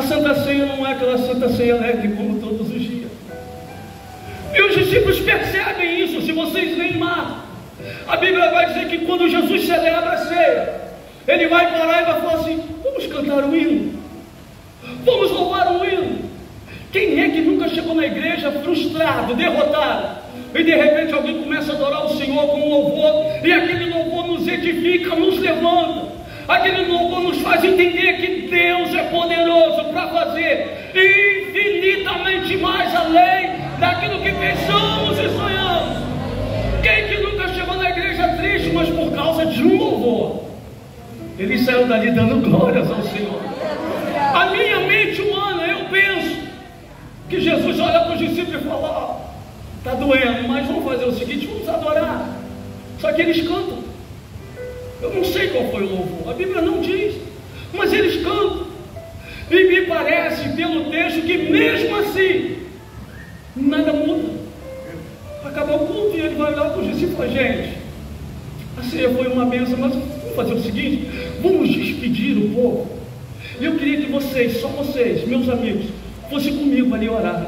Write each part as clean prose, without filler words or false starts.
A Santa Ceia não é aquela Santa Ceia alegre como todos os dias. E os discípulos percebem isso. Se vocês leem Marcos, a Bíblia vai dizer que quando Jesus celebra a ceia, ele vai parar e vai falar assim: vamos cantar um hino, vamos louvar um hino. Quem é que nunca chegou na igreja frustrado, derrotado, e de repente alguém começa a adorar o Senhor com um louvor, e aquele louvor nos edifica, nos levanta, aquele louvor nos faz entender que Deus é poderoso para fazer infinitamente mais além daquilo que pensamos e sonhamos. Quem que nunca chegou na igreja triste, mas por causa de um louvor, ele saiu dali dando glórias ao Senhor? A minha mente humana, eu penso que Jesus olha para os discípulos e fala: está doendo, mas vamos fazer o seguinte, vamos adorar. Só que eles cantam. Eu não sei qual foi o louvor, a Bíblia não diz, mas eles cantam. E me parece pelo texto que mesmo assim nada muda. Acabou o culto e ele vai olhar para os discípulos e fala: gente, a ceia foi uma bênção, mas vamos fazer o seguinte, vamos despedir o povo. E eu queria que vocês, só vocês, meus amigos, fossem comigo ali orar.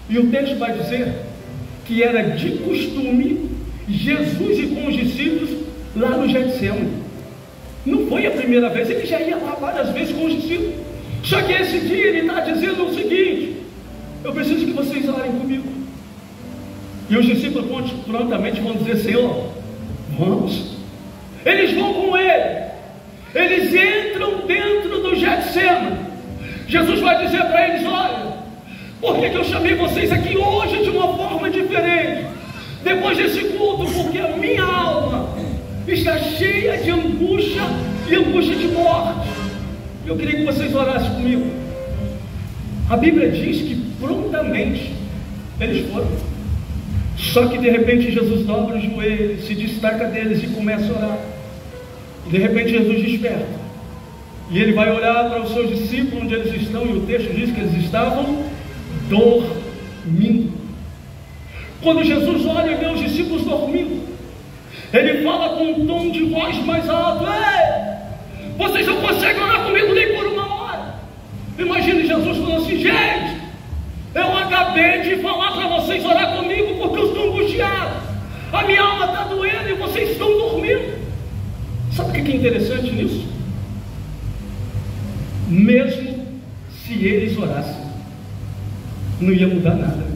E o texto vai dizer que era de costume Jesus ir com os discípulos lá no Getsemane. Não foi a primeira vez, ele já ia lá várias vezes com os discípulos. Só que esse dia ele está dizendo o seguinte: eu preciso que vocês orem comigo. E os discípulos prontamente vão dizer: Senhor, vamos. Eles vão com ele. Eles entram dentro do Getsemane. Jesus vai dizer para eles: olha, por que eu chamei vocês aqui hoje de uma forma diferente? Depois desse culto, porque a minha alma está cheia de angústia e angústia de morte. Eu queria que vocês orassem comigo. A Bíblia diz que prontamente eles foram. Só que de repente Jesus dobra os joelhos, se destaca deles e começa a orar. E de repente Jesus desperta. E ele vai olhar para os seus discípulos onde eles estão, e o texto diz que eles estavam dormindo. Quando Jesus olha e vê os discípulos dormindo, ele fala com um tom de voz mais alto: ei, vocês não conseguem orar comigo nem por uma hora. Imagine Jesus falando assim: gente, eu acabei de falar para vocês orar comigo porque eu estou angustiado, a minha alma está doendo e vocês estão dormindo. Sabe o que é interessante nisso? Mesmo se eles orassem, não ia mudar nada.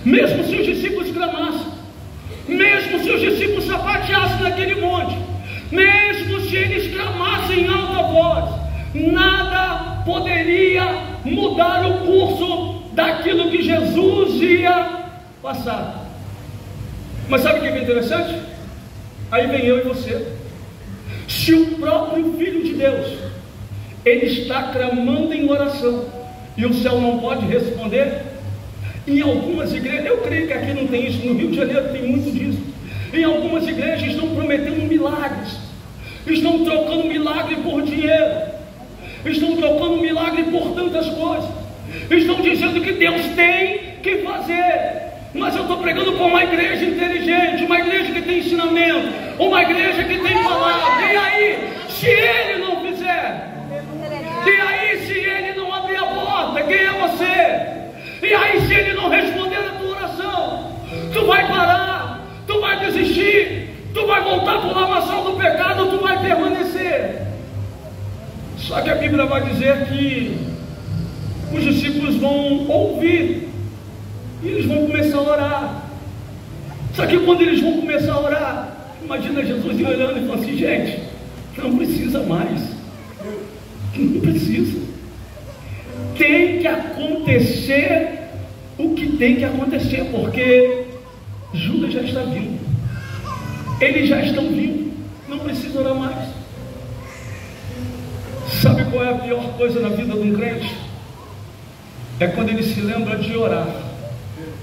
Mesmo se os discípulos clamassem, mesmo se os discípulos sapateassem naquele monte, mesmo se eles clamassem em alta voz, nada poderia mudar o curso daquilo que Jesus ia passar. Mas sabe o que é interessante? Aí vem eu e você. Se o próprio Filho de Deus, ele está clamando em oração, e o céu não pode responder, em algumas igrejas, eu creio que aqui não tem isso, no Rio de Janeiro tem muito disso, em algumas igrejas estão prometendo milagres, estão trocando milagre por dinheiro, estão trocando milagre por tantas coisas, estão dizendo que Deus tem que fazer. Mas eu estou pregando para uma igreja inteligente, uma igreja que tem ensinamento, uma igreja que tem palavra. E aí, se ele não fizer? E aí, se ele não abrir a porta, quem é você? E aí, se ele não responder a tua oração, tu vai parar, tu vai desistir, tu vai voltar para o lamaçal do pecado, tu vai permanecer. Só que a Bíblia vai dizer que os discípulos vão ouvir e eles vão começar a orar. Só que quando eles vão começar a orar, imagina Jesus olhando e falando assim: gente, não precisa mais, não precisa, tem que acontecer o que tem que acontecer, porque Judas já está vindo, eles já estão vindo, não precisa orar mais. Sabe qual é a pior coisa na vida de um crente? É quando ele se lembra de orar,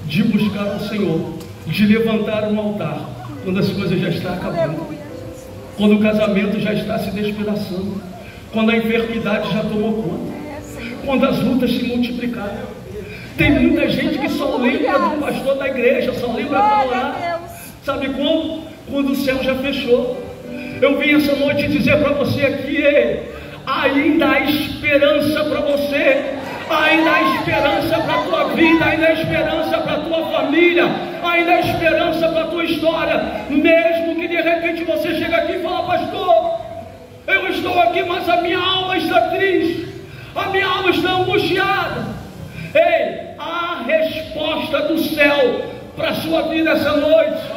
de buscar o Senhor, de levantar um altar, quando as coisas já estão acabando, quando o casamento já está se despedaçando, quando a enfermidade já tomou conta, quando as lutas se multiplicaram. Tem muita gente que só lembra do pastor da igreja, só lembra para orar. Sabe quando? Quando o céu já fechou. Eu vim essa noite dizer para você aqui: a ainda há esperança para você, ainda há esperança para a tua vida, ainda há esperança para a tua família, ainda há esperança para a tua história, mesmo que de repente você chegue aqui e fale: pastor, eu estou aqui, mas a minha alma está triste, a minha alma está angustiada. Ei, há resposta do céu para a sua vida essa noite.